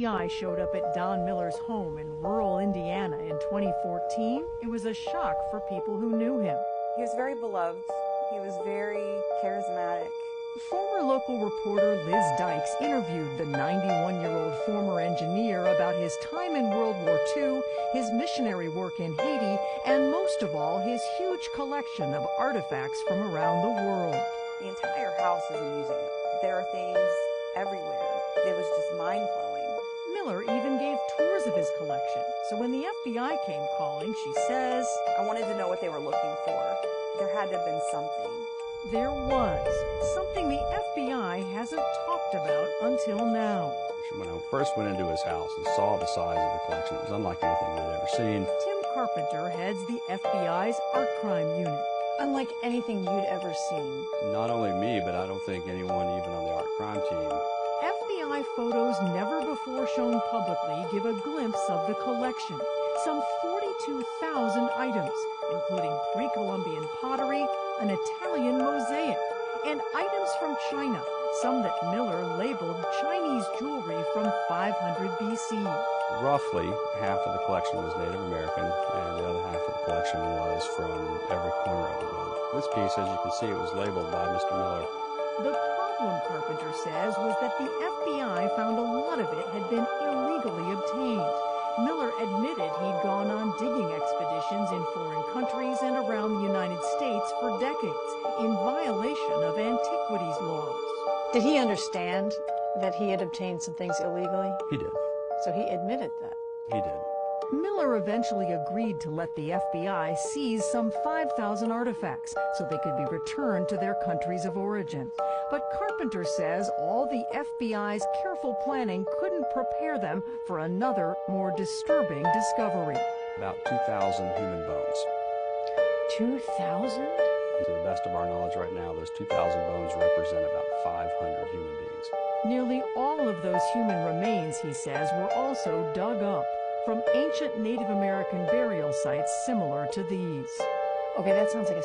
FBI showed up at Don Miller's home in rural Indiana in 2014, it was a shock for people who knew him. He was very beloved. He was very charismatic. Former local reporter Liz Dykes interviewed the 91-year-old former engineer about his time in World War II, his missionary work in Haiti, and most of all, his huge collection of artifacts from around the world. The entire house is a museum. There are things everywhere. It was just mind-blowing. Miller even gave tours of his collection, so when the FBI came calling, she says, I wanted to know what they were looking for. There had to have been something. There was something the FBI hasn't talked about until now. When I first went into his house and saw the size of the collection, it was unlike anything we'd ever seen. Tim Carpenter heads the FBI's Art Crime Unit. Unlike anything you'd ever seen. Not only me, but I don't think anyone even on the art crime team. FBI photos never before shown publicly give a glimpse of the collection. Some 42,000 items, including pre-Columbian pottery, an Italian mosaic, and items from China, some that Miller labeled Chinese jewelry from 500 BC. Roughly half of the collection was Native American, and the other half of the collection was from every corner of the globe. This piece, as you can see, was labeled by Mr. Miller. The problem, Carpenter says, was that the FBI found a lot of it had been illegally obtained. Miller admitted he'd gone on digging expeditions in foreign countries and around the United States for decades, in violation of antiquities laws. Did he understand that he had obtained some things illegally? He did. So he admitted that. He did. Miller eventually agreed to let the FBI seize some 5,000 artifacts so they could be returned to their countries of origin. But Carpenter says all the FBI's careful planning couldn't prepare them for another, more disturbing discovery. About 2,000 human bones. 2,000? To the best of our knowledge right now, those 2,000 bones represent about 500 human beings. Nearly all of those human remains, he says, were also dug up from ancient Native American burial sites similar to these. Okay, that sounds like a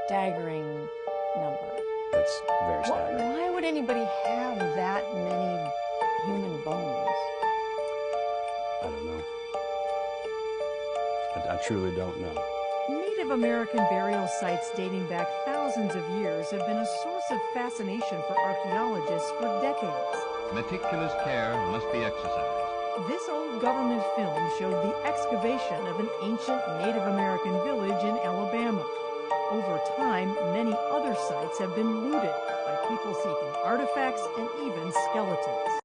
staggering number. It's very staggering. Why would anybody have that many human bones? I don't know. I truly don't know. Native American burial sites dating back thousands of years have been a source of fascination for archaeologists for decades. Meticulous care must be exercised. This old government film showed the excavation of an ancient Native American village in Alabama. Over time, many other sites have been looted by people seeking artifacts and even skeletons.